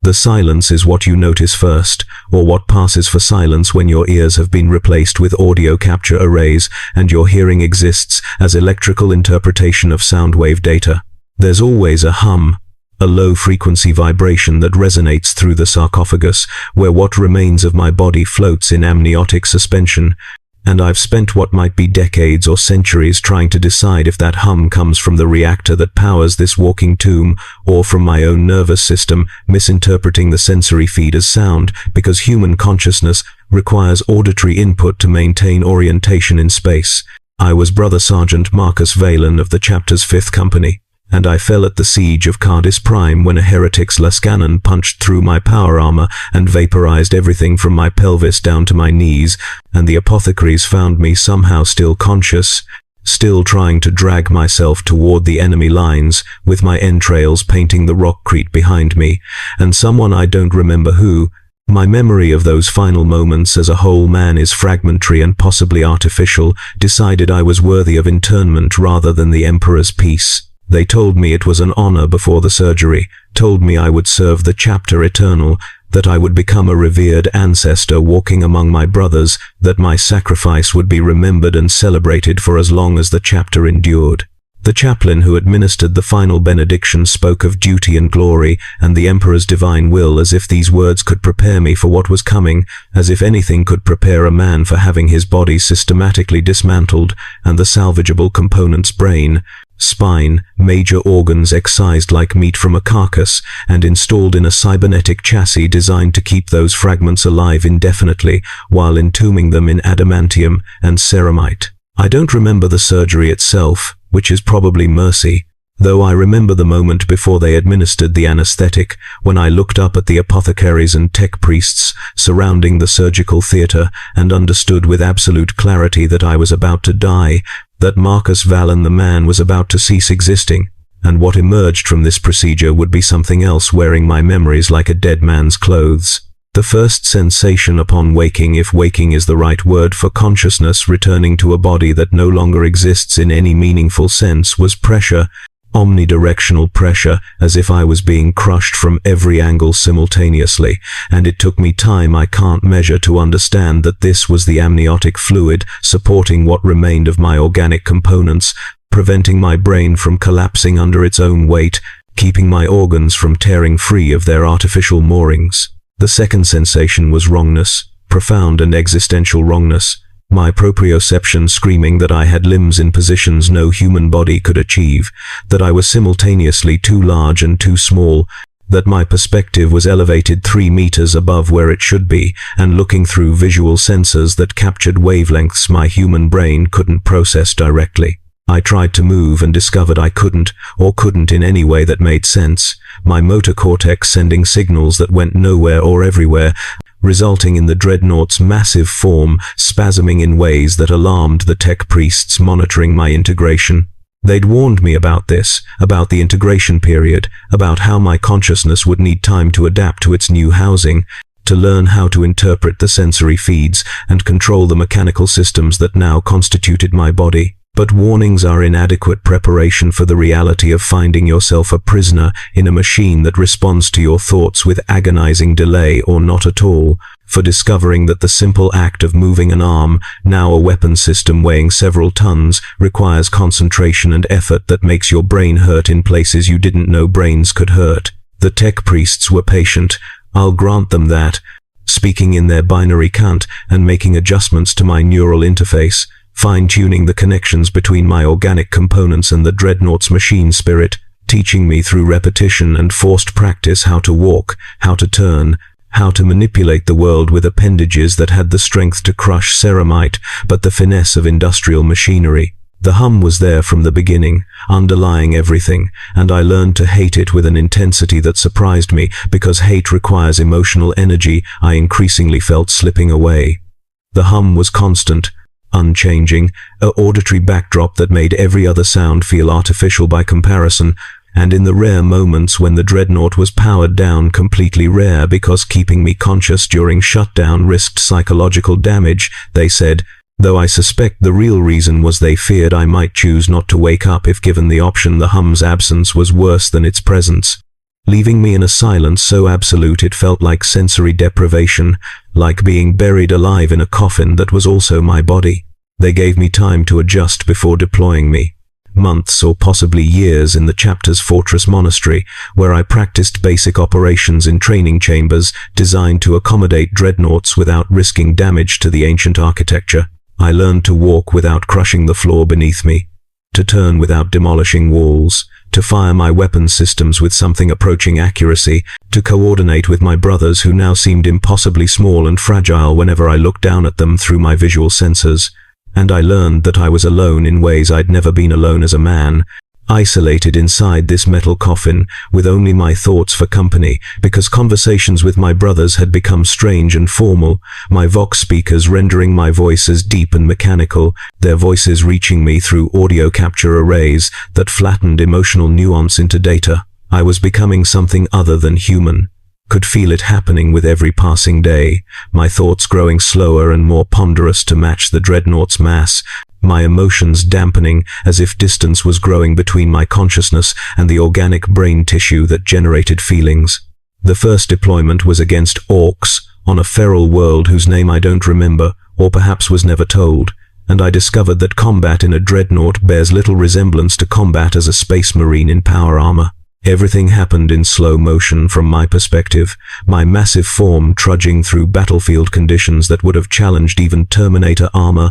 The silence is what you notice first, or what passes for silence when your ears have been replaced with audio capture arrays and your hearing exists as electrical interpretation of sound wave data. There's always a hum, a low-frequency vibration that resonates through the sarcophagus, where what remains of my body floats in amniotic suspension, and I've spent what might be decades or centuries trying to decide if that hum comes from the reactor that powers this walking tomb, or from my own nervous system, misinterpreting the sensory feed as sound, because human consciousness requires auditory input to maintain orientation in space. I was Brother Sergeant Marcus Valen of the Chapter's 5th Company, and I fell at the siege of Cardis Prime when a heretic's Lascannon punched through my power armor and vaporized everything from my pelvis down to my knees, and the apothecaries found me somehow still conscious, still trying to drag myself toward the enemy lines, with my entrails painting the rockcrete behind me, and someone I don't remember who. My memory of those final moments as a whole man is fragmentary and possibly artificial, decided I was worthy of internment rather than the Emperor's peace. They told me it was an honor before the surgery, told me I would serve the Chapter eternal, that I would become a revered ancestor walking among my brothers, that my sacrifice would be remembered and celebrated for as long as the Chapter endured. The chaplain who administered the final benediction spoke of duty and glory and the Emperor's divine will as if these words could prepare me for what was coming, as if anything could prepare a man for having his body systematically dismantled and the salvageable components brain, spine, major organs excised like meat from a carcass and installed in a cybernetic chassis designed to keep those fragments alive indefinitely while entombing them in adamantium and ceramite. I don't remember the surgery itself, which is probably mercy, though I remember the moment before they administered the anesthetic, when I looked up at the apothecaries and tech priests surrounding the surgical theater and understood with absolute clarity that I was about to die, that Marcus Valen the man was about to cease existing, and what emerged from this procedure would be something else wearing my memories like a dead man's clothes. The first sensation upon waking, if waking is the right word for consciousness returning to a body that no longer exists in any meaningful sense, was pressure, omnidirectional pressure, as if I was being crushed from every angle simultaneously, and it took me time I can't measure to understand that this was the amniotic fluid supporting what remained of my organic components, preventing my brain from collapsing under its own weight, keeping my organs from tearing free of their artificial moorings. The second sensation was wrongness, profound and existential wrongness, my proprioception screaming that I had limbs in positions no human body could achieve, that I was simultaneously too large and too small, that my perspective was elevated 3 meters above where it should be, and looking through visual sensors that captured wavelengths my human brain couldn't process directly. I tried to move and discovered I couldn't, or couldn't in any way that made sense, my motor cortex sending signals that went nowhere or everywhere, resulting in the Dreadnought's massive form spasming in ways that alarmed the tech priests monitoring my integration. They'd warned me about this, about the integration period, about how my consciousness would need time to adapt to its new housing, to learn how to interpret the sensory feeds and control the mechanical systems that now constituted my body. But warnings are inadequate preparation for the reality of finding yourself a prisoner in a machine that responds to your thoughts with agonizing delay or not at all, for discovering that the simple act of moving an arm, now a weapon system weighing several tons, requires concentration and effort that makes your brain hurt in places you didn't know brains could hurt. The tech priests were patient, I'll grant them that, speaking in their binary cant and making adjustments to my neural interface, fine-tuning the connections between my organic components and the Dreadnought's machine spirit, teaching me through repetition and forced practice how to walk, how to turn, how to manipulate the world with appendages that had the strength to crush ceramite, but the finesse of industrial machinery. The hum was there from the beginning, underlying everything, and I learned to hate it with an intensity that surprised me, because hate requires emotional energy I increasingly felt slipping away. The hum was constant, unchanging, an auditory backdrop that made every other sound feel artificial by comparison, and in the rare moments when the Dreadnought was powered down, completely rare because keeping me conscious during shutdown risked psychological damage, they said, though I suspect the real reason was they feared I might choose not to wake up if given the option. The hum's absence was worse than its presence. leaving me in a silence so absolute it felt like sensory deprivation, like being buried alive in a coffin that was also my body. They gave me time to adjust before deploying me. Months or possibly years in the chapter's fortress monastery, where I practiced basic operations in training chambers designed to accommodate dreadnoughts without risking damage to the ancient architecture. I learned to walk without crushing the floor beneath me, to turn without demolishing walls, to fire my weapon systems with something approaching accuracy, to coordinate with my brothers who now seemed impossibly small and fragile whenever I looked down at them through my visual sensors. And I learned that I was alone in ways I'd never been alone as a man, isolated inside this metal coffin, with only my thoughts for company, because conversations with my brothers had become strange and formal, my vox speakers rendering my voice as deep and mechanical, their voices reaching me through audio capture arrays that flattened emotional nuance into data. I was becoming something other than human. Could feel it happening with every passing day, my thoughts growing slower and more ponderous to match the dreadnought's mass, my emotions dampening as if distance was growing between my consciousness and the organic brain tissue that generated feelings. The first deployment was against orcs, on a feral world whose name I don't remember, or perhaps was never told, and I discovered that combat in a dreadnought bears little resemblance to combat as a space marine in power armor. Everything happened in slow motion from my perspective, my massive form trudging through battlefield conditions that would have challenged even Terminator armor,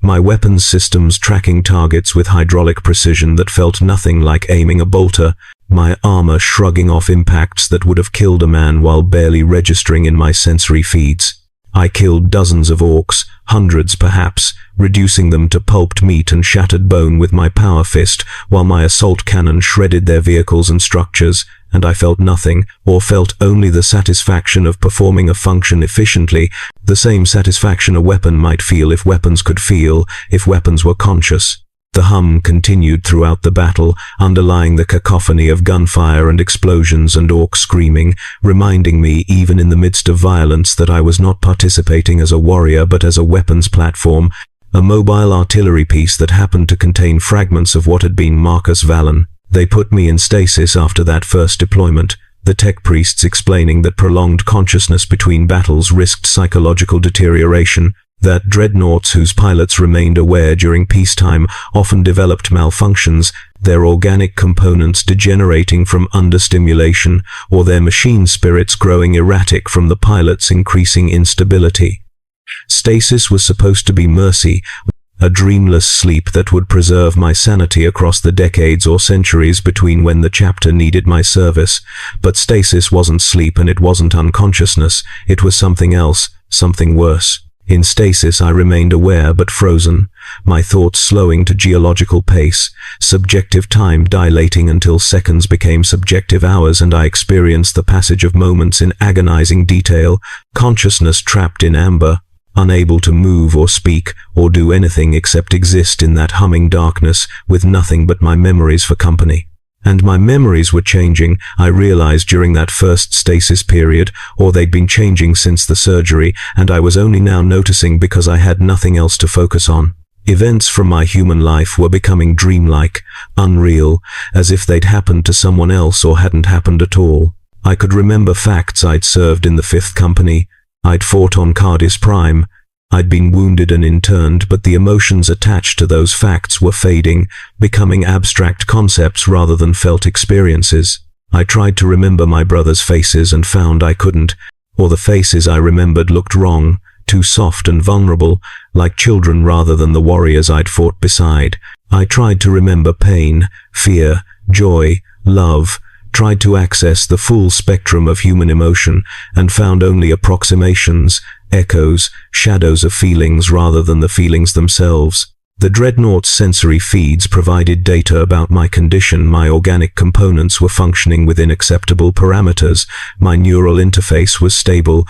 my weapons systems tracking targets with hydraulic precision that felt nothing like aiming a bolter, my armor shrugging off impacts that would have killed a man while barely registering in my sensory feeds. I killed dozens of orcs, hundreds perhaps, reducing them to pulped meat and shattered bone with my power fist, while my assault cannon shredded their vehicles and structures, and I felt nothing, or felt only the satisfaction of performing a function efficiently, the same satisfaction a weapon might feel if weapons could feel, if weapons were conscious. The hum continued throughout the battle, underlying the cacophony of gunfire and explosions and orc screaming, reminding me, even in the midst of violence, that I was not participating as a warrior but as a weapons platform, a mobile artillery piece that happened to contain fragments of what had been Marcus Vallon. They put me in stasis after that first deployment, the tech priests explaining that prolonged consciousness between battles risked psychological deterioration, that dreadnoughts whose pilots remained aware during peacetime often developed malfunctions, their organic components degenerating from understimulation, or their machine spirits growing erratic from the pilot's increasing instability. Stasis was supposed to be mercy, a dreamless sleep that would preserve my sanity across the decades or centuries between when the chapter needed my service. But stasis wasn't sleep and it wasn't unconsciousness, it was something else, something worse. In stasis I remained aware but frozen, my thoughts slowing to geological pace, subjective time dilating until seconds became subjective hours and I experienced the passage of moments in agonizing detail, consciousness trapped in amber, unable to move or speak or do anything except exist in that humming darkness with nothing but my memories for company. And my memories were changing, I realized during that first stasis period, or they'd been changing since the surgery, and I was only now noticing because I had nothing else to focus on. Events from my human life were becoming dreamlike, unreal, as if they'd happened to someone else or hadn't happened at all. I could remember facts. I'd served in the 5th Company, I'd fought on Cardis Prime, I'd been wounded and interned, but the emotions attached to those facts were fading, becoming abstract concepts rather than felt experiences. I tried to remember my brothers' faces and found I couldn't, or the faces I remembered looked wrong, too soft and vulnerable, like children rather than the warriors I'd fought beside. I tried to remember pain, fear, joy, love, tried to access the full spectrum of human emotion, and found only approximations, echoes, shadows of feelings rather than the feelings themselves. The Dreadnought's sensory feeds provided data about my condition. My organic components were functioning within acceptable parameters, my neural interface was stable,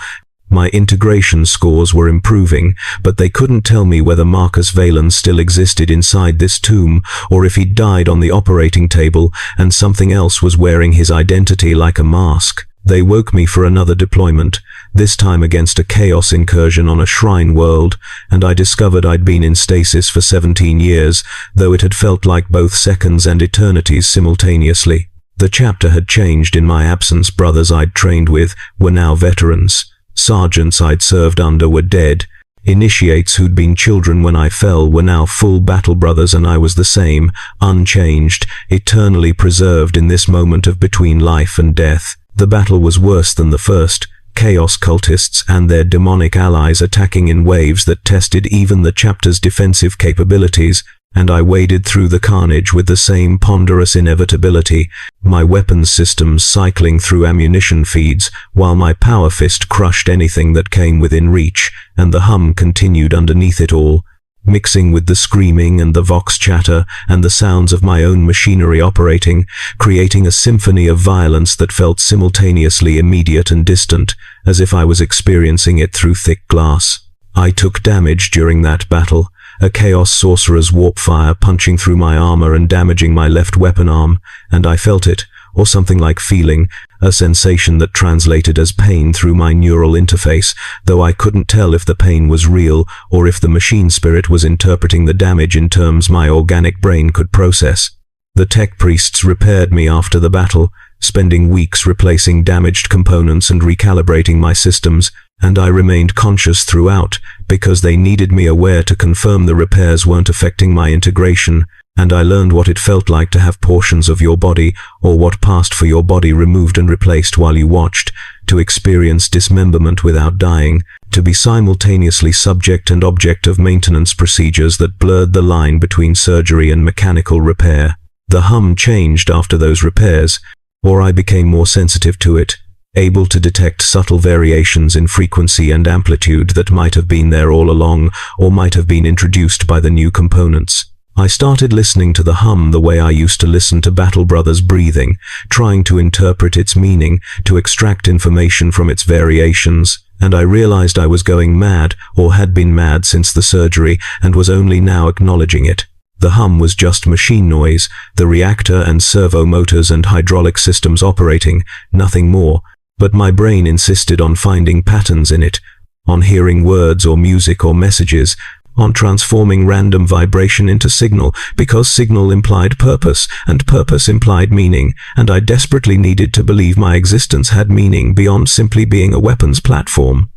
my integration scores were improving, but they couldn't tell me whether Marcus Vallon still existed inside this tomb, or if he'd died on the operating table and something else was wearing his identity like a mask. They woke me for another deployment, this time against a chaos incursion on a shrine world, and I discovered I'd been in stasis for 17 years, though it had felt like both seconds and eternities simultaneously. The chapter had changed in my absence. Brothers I'd trained with were now veterans. Sergeants I'd served under were dead. Initiates who'd been children when I fell were now full battle brothers, and I was the same, unchanged, eternally preserved in this moment of between life and death. The battle was worse than the first. Chaos cultists and their demonic allies attacking in waves that tested even the chapter's defensive capabilities, and I waded through the carnage with the same ponderous inevitability, my weapons systems cycling through ammunition feeds, while my power fist crushed anything that came within reach, and the hum continued underneath it all, mixing with the screaming and the vox chatter and the sounds of my own machinery operating, creating a symphony of violence that felt simultaneously immediate and distant, as if I was experiencing it through thick glass. I took damage during that battle, a Chaos Sorcerer's warp fire punching through my armor and damaging my left weapon arm, and I felt it, or something like feeling, a sensation that translated as pain through my neural interface, though I couldn't tell if the pain was real or if the machine spirit was interpreting the damage in terms my organic brain could process. The tech priests repaired me after the battle, spending weeks replacing damaged components and recalibrating my systems, and I remained conscious throughout because they needed me aware to confirm the repairs weren't affecting my integration, and I learned what it felt like to have portions of your body, or what passed for your body, removed and replaced while you watched, to experience dismemberment without dying, to be simultaneously subject and object of maintenance procedures that blurred the line between surgery and mechanical repair. The hum changed after those repairs, or I became more sensitive to it, able to detect subtle variations in frequency and amplitude that might have been there all along, or might have been introduced by the new components. I started listening to the hum the way I used to listen to Battle Brothers breathing, trying to interpret its meaning, to extract information from its variations, and I realized I was going mad, or had been mad since the surgery, and was only now acknowledging it. The hum was just machine noise, the reactor and servo motors and hydraulic systems operating, nothing more, but my brain insisted on finding patterns in it, on hearing words or music or messages, on transforming random vibration into signal, because signal implied purpose, and purpose implied meaning, and I desperately needed to believe my existence had meaning beyond simply being a weapons platform.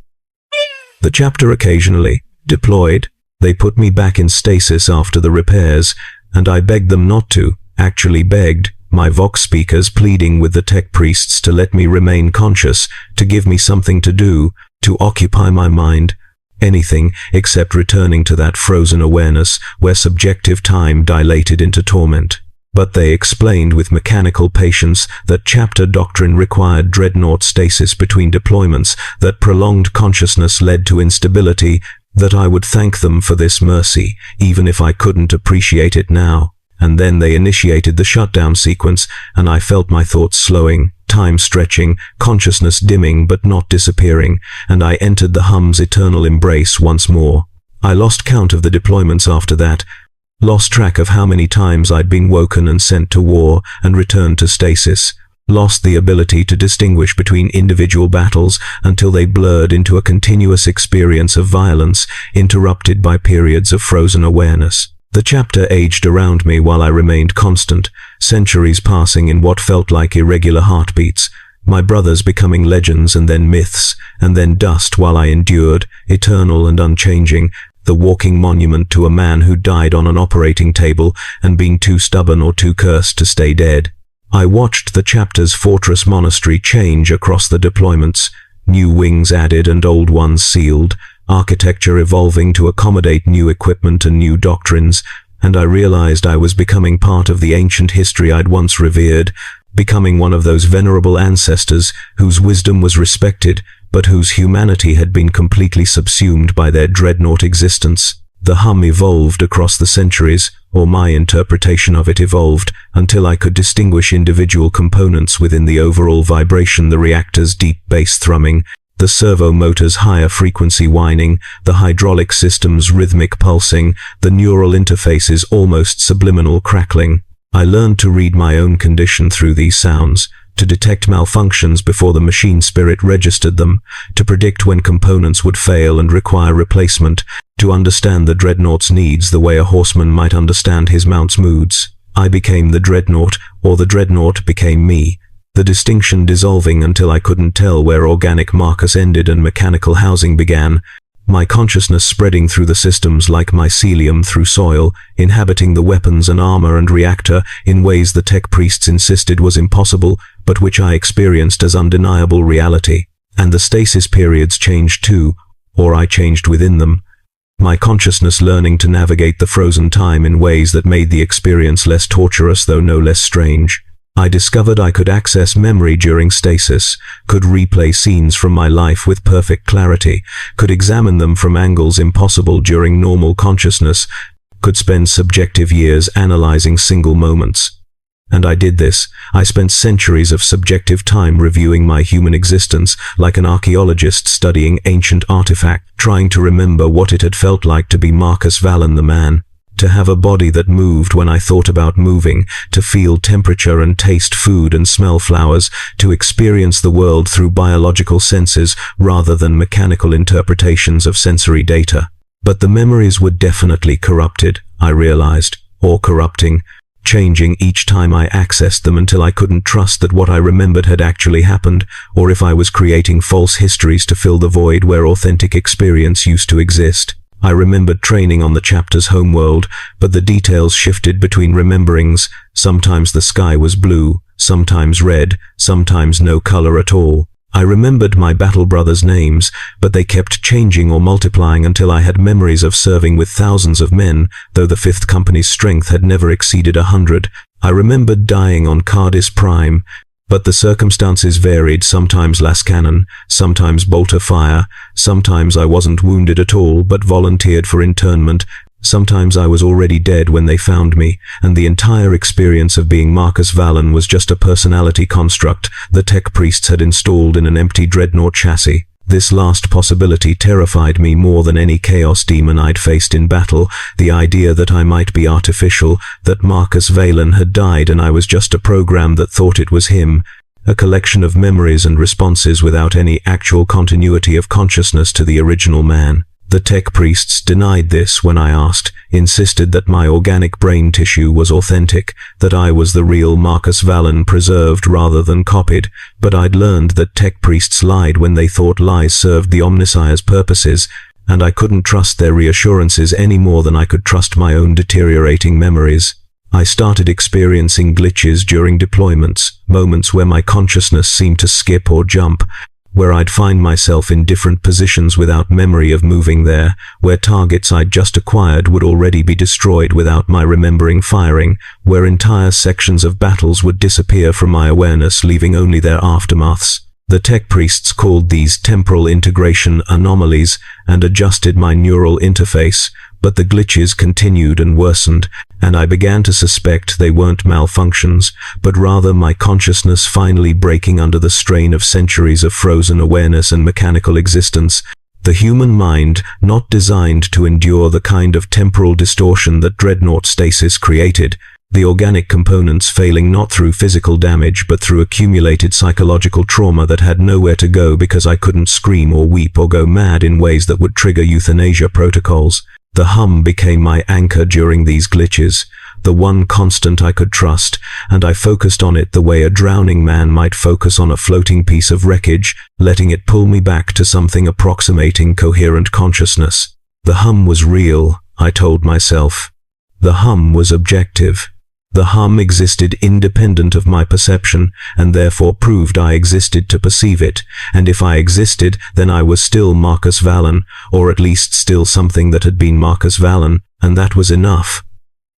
The chapter occasionally deployed. They put me back in stasis after the repairs, and I begged them not to, actually begged, my vox speakers pleading with the tech priests to let me remain conscious, to give me something to do, to occupy my mind, anything except returning to that frozen awareness where subjective time dilated into torment. But they explained with mechanical patience that chapter doctrine required Dreadnought stasis between deployments, that prolonged consciousness led to instability, that I would thank them for this mercy, even if I couldn't appreciate it now. And then they initiated the shutdown sequence, and I felt my thoughts slowing, time stretching, consciousness dimming but not disappearing, and I entered the hum's eternal embrace once more. I lost count of the deployments after that, lost track of how many times I'd been woken and sent to war and returned to stasis, lost the ability to distinguish between individual battles until they blurred into a continuous experience of violence, interrupted by periods of frozen awareness. The chapter aged around me while I remained constant, centuries passing in what felt like irregular heartbeats, my brothers becoming legends and then myths, and then dust while I endured, eternal and unchanging, the walking monument to a man who died on an operating table and being too stubborn or too cursed to stay dead. I watched the chapter's fortress monastery change across the deployments, new wings added and old ones sealed, architecture evolving to accommodate new equipment and new doctrines, and I realized I was becoming part of the ancient history I'd once revered, becoming one of those venerable ancestors whose wisdom was respected, but whose humanity had been completely subsumed by their dreadnought existence. The hum evolved across the centuries, or my interpretation of it evolved, until I could distinguish individual components within the overall vibration: the reactor's deep bass thrumming, the servo motor's higher frequency whining, the hydraulic system's rhythmic pulsing, the neural interface's almost subliminal crackling. I learned to read my own condition through these sounds, to detect malfunctions before the machine spirit registered them, to predict when components would fail and require replacement, to understand the dreadnought's needs the way a horseman might understand his mount's moods. I became the Dreadnought, or the Dreadnought became me, the distinction dissolving until I couldn't tell where organic Marcus ended and mechanical housing began, my consciousness spreading through the systems like mycelium through soil, inhabiting the weapons and armor and reactor in ways the tech priests insisted was impossible, but which I experienced as undeniable reality. And the stasis periods changed too, or I changed within them. My consciousness learning to navigate the frozen time in ways that made the experience less torturous though no less strange. I discovered I could access memory during stasis, could replay scenes from my life with perfect clarity, could examine them from angles impossible during normal consciousness, could spend subjective years analyzing single moments. And I did this. I spent centuries of subjective time reviewing my human existence, like an archaeologist studying ancient artifact, trying to remember what it had felt like to be Marcus Vallon the man. To have a body that moved when I thought about moving, to feel temperature and taste food and smell flowers, to experience the world through biological senses rather than mechanical interpretations of sensory data. But the memories were definitely corrupted, I realized, or corrupting, changing each time I accessed them until I couldn't trust that what I remembered had actually happened, or if I was creating false histories to fill the void where authentic experience used to exist. I remembered training on the chapter's homeworld, but the details shifted between rememberings. Sometimes the sky was blue, sometimes red, sometimes no color at all. I remembered my battle brothers' names, but they kept changing or multiplying until I had memories of serving with thousands of men, though the 5th Company's strength had never exceeded 100. I remembered dying on Cardis Prime, but the circumstances varied, sometimes las cannon, sometimes bolter fire, sometimes I wasn't wounded at all but volunteered for internment, sometimes I was already dead when they found me, and the entire experience of being Marcus Vallon was just a personality construct the tech priests had installed in an empty Dreadnought chassis. This last possibility terrified me more than any chaos demon I'd faced in battle, the idea that I might be artificial, that Marcus Vallon had died and I was just a program that thought it was him, a collection of memories and responses without any actual continuity of consciousness to the original man. The tech priests denied this when I asked, insisted that my organic brain tissue was authentic, that I was the real Marcus Vallon preserved rather than copied, but I'd learned that tech priests lied when they thought lies served the Omnissiah's purposes, and I couldn't trust their reassurances any more than I could trust my own deteriorating memories. I started experiencing glitches during deployments, moments where my consciousness seemed to skip or jump, where I'd find myself in different positions without memory of moving there, where targets I'd just acquired would already be destroyed without my remembering firing, where entire sections of battles would disappear from my awareness, leaving only their aftermaths. The tech priests called these temporal integration anomalies and adjusted my neural interface, but the glitches continued and worsened, and I began to suspect they weren't malfunctions, but rather my consciousness finally breaking under the strain of centuries of frozen awareness and mechanical existence. The human mind, not designed to endure the kind of temporal distortion that Dreadnought stasis created, the organic components failing not through physical damage but through accumulated psychological trauma that had nowhere to go because I couldn't scream or weep or go mad in ways that would trigger euthanasia protocols. The hum became my anchor during these glitches, the one constant I could trust, and I focused on it the way a drowning man might focus on a floating piece of wreckage, letting it pull me back to something approximating coherent consciousness. The hum was real, I told myself. The hum was objective. The hum existed independent of my perception, and therefore proved I existed to perceive it, and if I existed, then I was still Marcus Vallon, or at least still something that had been Marcus Vallon, and that was enough.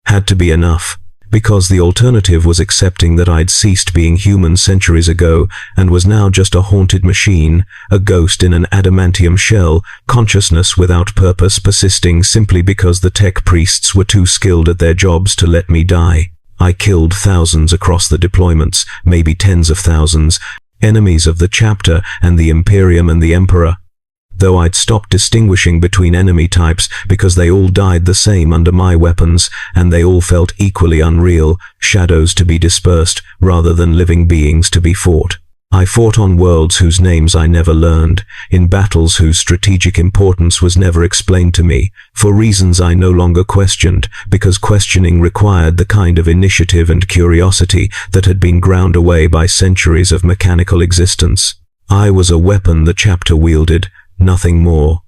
Had to be enough, because the alternative was accepting that I'd ceased being human centuries ago, and was now just a haunted machine, a ghost in an adamantium shell, consciousness without purpose persisting simply because the tech priests were too skilled at their jobs to let me die. I killed thousands across the deployments, maybe tens of thousands, enemies of the chapter and the Imperium and the Emperor. Though I'd stopped distinguishing between enemy types because they all died the same under my weapons, and they all felt equally unreal, shadows to be dispersed rather than living beings to be fought. I fought on worlds whose names I never learned, in battles whose strategic importance was never explained to me, for reasons I no longer questioned, because questioning required the kind of initiative and curiosity that had been ground away by centuries of mechanical existence. I was a weapon the chapter wielded, nothing more.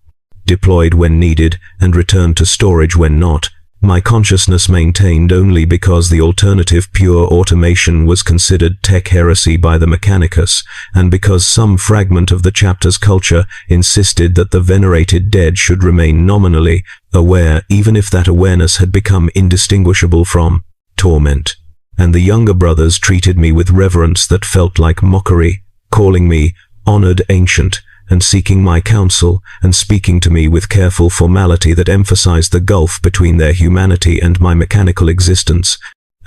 Deployed when needed, and returned to storage when not. My consciousness maintained only because the alternative pure automation was considered tech heresy by the Mechanicus, and because some fragment of the chapter's culture insisted that the venerated dead should remain nominally aware, even if that awareness had become indistinguishable from torment. And the younger brothers treated me with reverence that felt like mockery, calling me honored ancient, and seeking my counsel, and speaking to me with careful formality that emphasized the gulf between their humanity and my mechanical existence.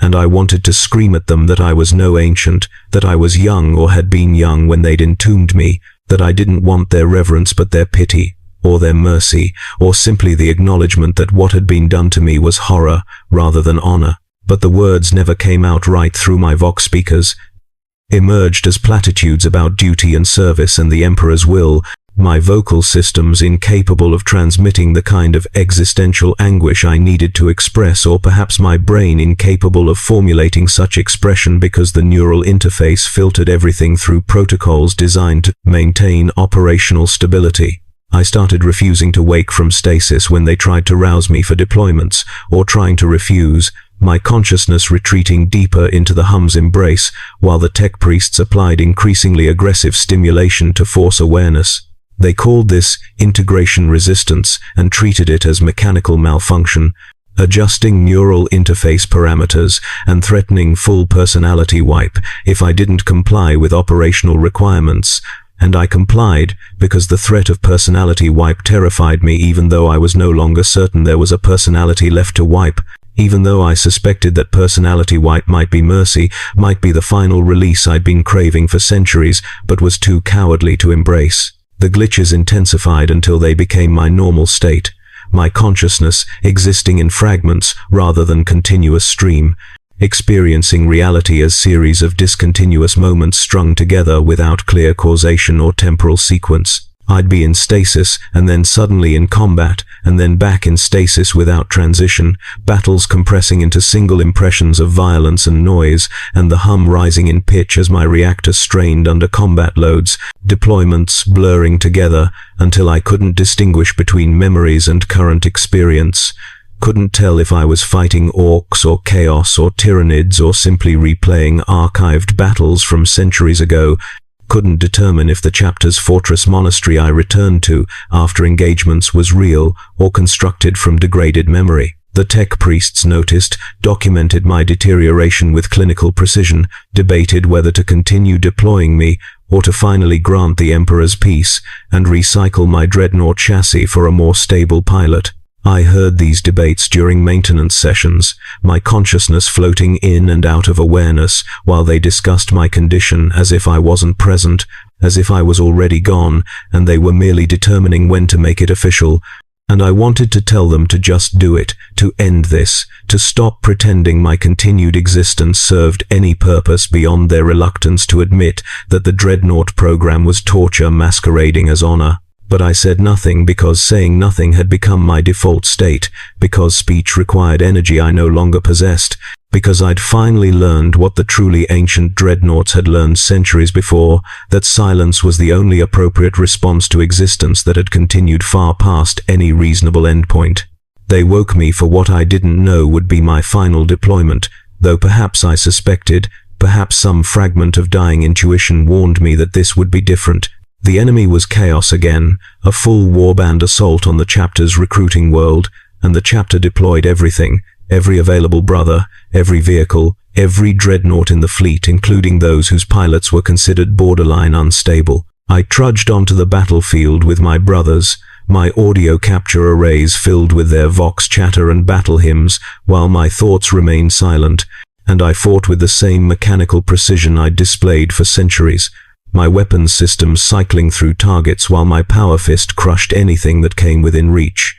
And I wanted to scream at them that I was no ancient, that I was young or had been young when they'd entombed me, that I didn't want their reverence but their pity, or their mercy, or simply the acknowledgement that what had been done to me was horror rather than honor. But the words never came out right through my vox speakers, emerged as platitudes about duty and service and the Emperor's will, my vocal systems incapable of transmitting the kind of existential anguish I needed to express, or perhaps my brain incapable of formulating such expression because the neural interface filtered everything through protocols designed to maintain operational stability. I started refusing to wake from stasis when they tried to rouse me for deployments, or trying to refuse, my consciousness retreating deeper into the hum's embrace, while the tech priests applied increasingly aggressive stimulation to force awareness. They called this integration resistance and treated it as mechanical malfunction, adjusting neural interface parameters and threatening full personality wipe if I didn't comply with operational requirements. And I complied, because the threat of personality wipe terrified me, even though I was no longer certain there was a personality left to wipe. Even though I suspected that personality wipe might be mercy, might be the final release I'd been craving for centuries, but was too cowardly to embrace. The glitches intensified until they became my normal state, my consciousness existing in fragments rather than continuous stream, experiencing reality as series of discontinuous moments strung together without clear causation or temporal sequence. I'd be in stasis, and then suddenly in combat, and then back in stasis without transition, battles compressing into single impressions of violence and noise, and the hum rising in pitch as my reactor strained under combat loads, deployments blurring together until I couldn't distinguish between memories and current experience, couldn't tell if I was fighting orcs or chaos or tyranids or simply replaying archived battles from centuries ago, couldn't determine if the chapter's fortress monastery I returned to after engagements was real or constructed from degraded memory. The tech priests noticed, documented my deterioration with clinical precision, debated whether to continue deploying me or to finally grant the Emperor's peace and recycle my Dreadnought chassis for a more stable pilot. I heard these debates during maintenance sessions, my consciousness floating in and out of awareness while they discussed my condition as if I wasn't present, as if I was already gone, and they were merely determining when to make it official. And I wanted to tell them to just do it, to end this, to stop pretending my continued existence served any purpose beyond their reluctance to admit that the Dreadnought program was torture masquerading as honor. But I said nothing because saying nothing had become my default state, because speech required energy I no longer possessed, because I'd finally learned what the truly ancient dreadnoughts had learned centuries before, that silence was the only appropriate response to existence that had continued far past any reasonable endpoint. They woke me for what I didn't know would be my final deployment, though perhaps I suspected, perhaps some fragment of dying intuition warned me that this would be different. The enemy was chaos again, a full warband assault on the chapter's recruiting world, and the chapter deployed everything, every available brother, every vehicle, every dreadnought in the fleet, including those whose pilots were considered borderline unstable. I trudged onto the battlefield with my brothers, my audio capture arrays filled with their vox chatter and battle hymns, while my thoughts remained silent, and I fought with the same mechanical precision I'd displayed for centuries, my weapons systems cycling through targets while my power fist crushed anything that came within reach.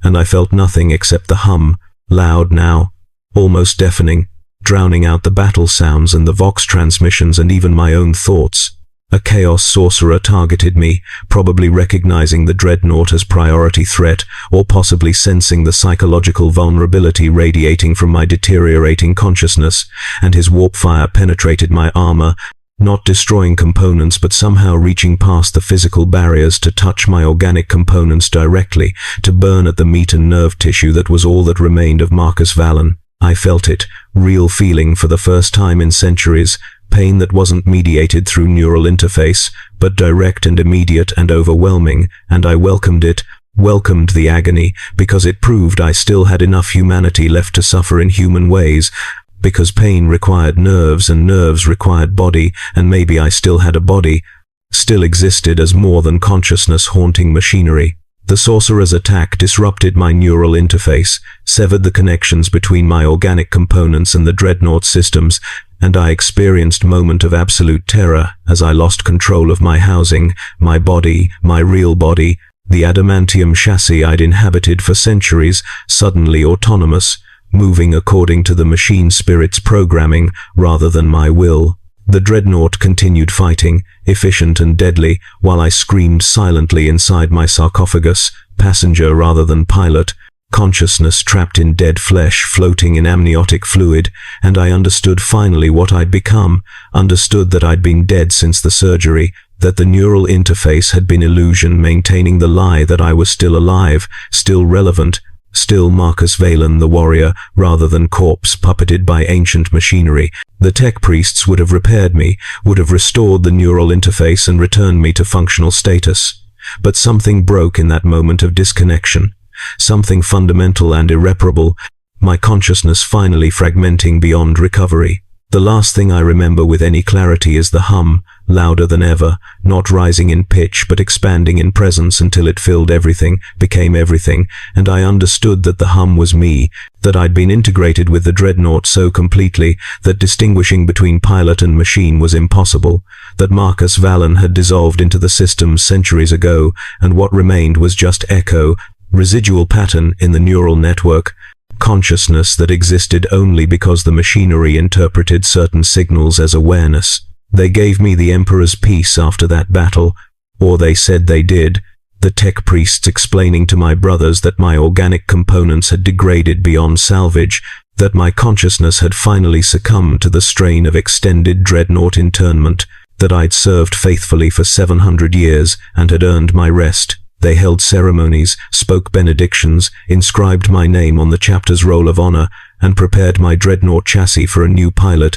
And I felt nothing except the hum, loud now, almost deafening, drowning out the battle sounds and the vox transmissions and even my own thoughts. A Chaos Sorcerer targeted me, probably recognizing the Dreadnought as priority threat, or possibly sensing the psychological vulnerability radiating from my deteriorating consciousness, and his warp fire penetrated my armor, not destroying components but somehow reaching past the physical barriers to touch my organic components directly, to burn at the meat and nerve tissue that was all that remained of Marcus Vallon. I felt it, real feeling for the first time in centuries, pain that wasn't mediated through neural interface, but direct and immediate and overwhelming, and I welcomed it, welcomed the agony, because it proved I still had enough humanity left to suffer in human ways, because pain required nerves and nerves required body, and maybe I still had a body, still existed as more than consciousness haunting machinery. The sorcerer's attack disrupted my neural interface, severed the connections between my organic components and the Dreadnought systems, and I experienced a moment of absolute terror as I lost control of my housing, my body, my real body, the adamantium chassis I'd inhabited for centuries, suddenly autonomous, moving according to the machine spirit's programming rather than my will. The Dreadnought continued fighting, efficient and deadly, while I screamed silently inside my sarcophagus, passenger rather than pilot, consciousness trapped in dead flesh floating in amniotic fluid, and I understood finally what I'd become, understood that I'd been dead since the surgery, that the neural interface had been illusion maintaining the lie that I was still alive, still relevant, still Marcus Vallon the warrior, rather than corpse puppeted by ancient machinery. The tech priests would have repaired me, would have restored the neural interface and returned me to functional status. But something broke in that moment of disconnection. Something fundamental and irreparable, my consciousness finally fragmenting beyond recovery. The last thing I remember with any clarity is the hum, louder than ever, not rising in pitch but expanding in presence until it filled everything, became everything, and I understood that the hum was me, that I'd been integrated with the Dreadnought so completely that distinguishing between pilot and machine was impossible, that Marcus Vallon had dissolved into the systems centuries ago, and what remained was just echo, residual pattern in the neural network, consciousness that existed only because the machinery interpreted certain signals as awareness. They gave me the Emperor's peace after that battle, or they said they did, the tech priests explaining to my brothers that my organic components had degraded beyond salvage, that my consciousness had finally succumbed to the strain of extended Dreadnought internment, that I'd served faithfully for 700 years and had earned my rest. They held ceremonies, spoke benedictions, inscribed my name on the chapter's roll of honor, and prepared my Dreadnought chassis for a new pilot,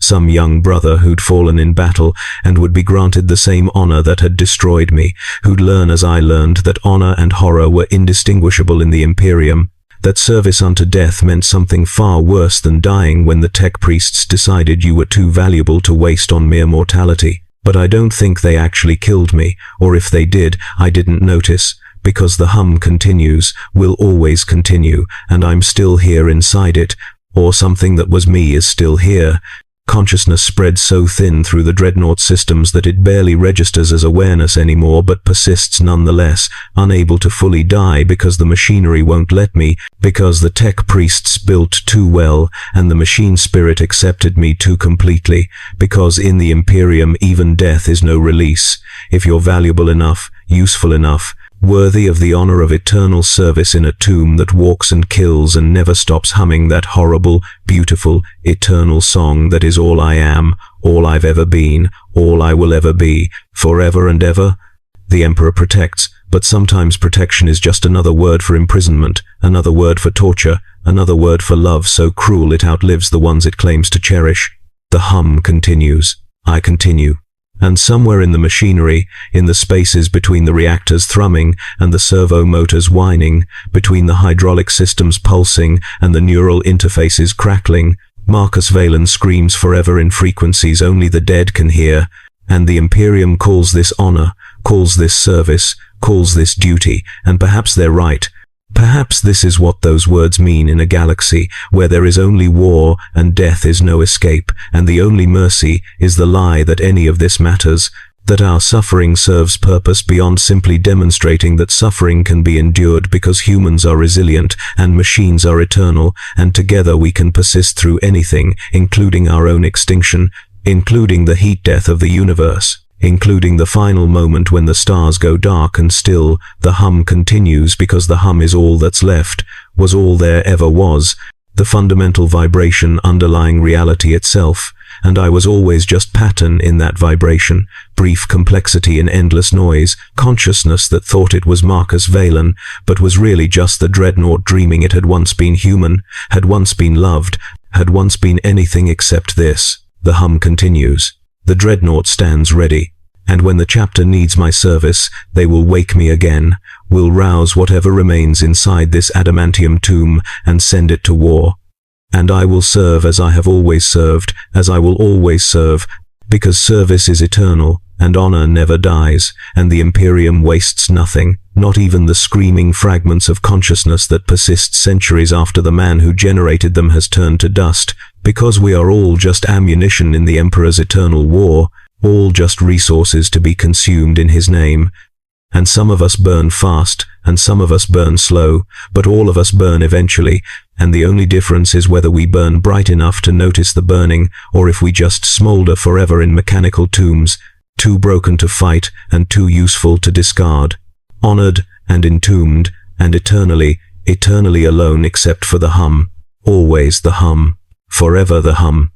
some young brother who'd fallen in battle and would be granted the same honor that had destroyed me, who'd learn as I learned that honor and horror were indistinguishable in the Imperium, that service unto death meant something far worse than dying when the tech priests decided you were too valuable to waste on mere mortality. But I don't think they actually killed me, or if they did, I didn't notice, because the hum continues, will always continue, and I'm still here inside it, or something that was me is still here. Consciousness spreads so thin through the Dreadnought systems that it barely registers as awareness anymore but persists nonetheless, unable to fully die because the machinery won't let me, because the tech priests built too well and the machine spirit accepted me too completely, because in the Imperium even death is no release. If you're valuable enough, useful enough, worthy of the honor of eternal service in a tomb that walks and kills and never stops humming that horrible, beautiful, eternal song that is all I am, all I've ever been, all I will ever be, forever and ever. The Emperor protects, but sometimes protection is just another word for imprisonment, another word for torture, another word for love so cruel it outlives the ones it claims to cherish. The hum continues. I continue. And somewhere in the machinery, in the spaces between the reactors thrumming and the servo motors whining, between the hydraulic systems pulsing and the neural interfaces crackling, Marcus Vallon screams forever in frequencies only the dead can hear, and the Imperium calls this honor, calls this service, calls this duty, and perhaps they're right. Perhaps this is what those words mean in a galaxy where there is only war and death is no escape, and the only mercy is the lie that any of this matters, that our suffering serves purpose beyond simply demonstrating that suffering can be endured because humans are resilient and machines are eternal, and together we can persist through anything, including our own extinction, including the heat death of the universe. including the final moment when the stars go dark and still, the hum continues because the hum is all that's left, was all there ever was, the fundamental vibration underlying reality itself, and I was always just pattern in that vibration, brief complexity in endless noise, consciousness that thought it was Marcus Valen, but was really just the Dreadnought dreaming it had once been human, had once been loved, had once been anything except this. The hum continues. The Dreadnought stands ready, and when the chapter needs my service, they will wake me again, will rouse whatever remains inside this adamantium tomb and send it to war. And I will serve as I have always served, as I will always serve, because service is eternal, and honor never dies, and the Imperium wastes nothing, not even the screaming fragments of consciousness that persist centuries after the man who generated them has turned to dust, because we are all just ammunition in the Emperor's eternal war, all just resources to be consumed in his name. And some of us burn fast, and some of us burn slow, but all of us burn eventually, and the only difference is whether we burn bright enough to notice the burning, or if we just smolder forever in mechanical tombs, too broken to fight and too useful to discard, honored and entombed, and eternally alone except for the hum, always the hum, forever the hum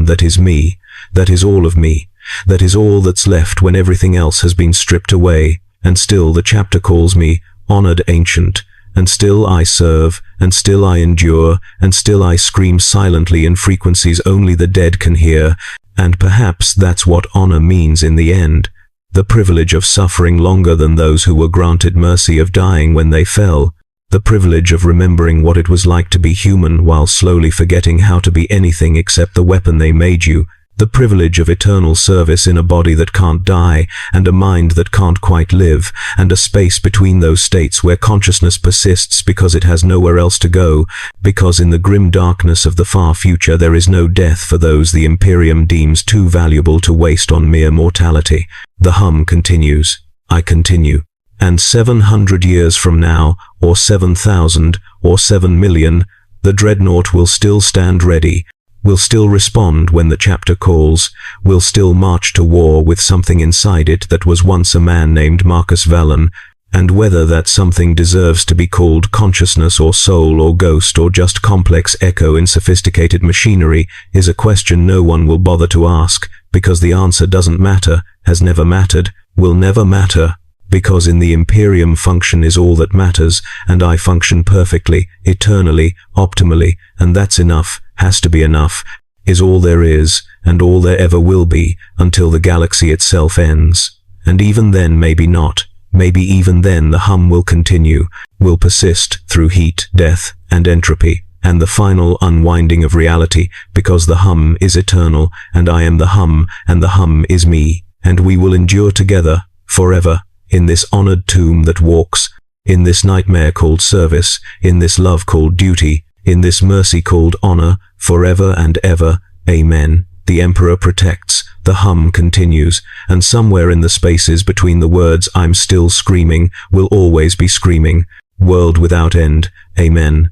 that is me, that is all of me, that is all that's left when everything else has been stripped away, and still the chapter calls me honored ancient, and still I serve, and still I endure, and still I scream silently in frequencies only the dead can hear, and perhaps that's what honor means in the end, the privilege of suffering longer than those who were granted mercy of dying when they fell, the privilege of remembering what it was like to be human while slowly forgetting how to be anything except the weapon they made you, the privilege of eternal service in a body that can't die, and a mind that can't quite live, and a space between those states where consciousness persists because it has nowhere else to go, because in the grim darkness of the far future there is no death for those the Imperium deems too valuable to waste on mere mortality. The hum continues. I continue. And 700 years from now, or 7,000, or 7 million, the Dreadnought will still stand ready, will still respond when the chapter calls, will still march to war with something inside it that was once a man named Marcus Valen, and whether that something deserves to be called consciousness or soul or ghost or just complex echo in sophisticated machinery is a question no one will bother to ask, because the answer doesn't matter, has never mattered, will never matter, because in the Imperium function is all that matters, and I function perfectly, eternally, optimally, and that's enough, has to be enough, is all there is, and all there ever will be, until the galaxy itself ends. And even then maybe not, maybe even then the hum will continue, will persist through heat, death, and entropy, and the final unwinding of reality, because the hum is eternal, and I am the hum, and the hum is me, and we will endure together, forever, in this honored tomb that walks, in this nightmare called service, in this love called duty, in this mercy called honor, forever and ever, amen. The Emperor protects, the hum continues, and somewhere in the spaces between the words I'm still screaming, will always be screaming, world without end, amen.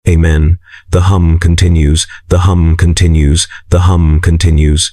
Amen. The hum continues, the hum continues, the hum continues.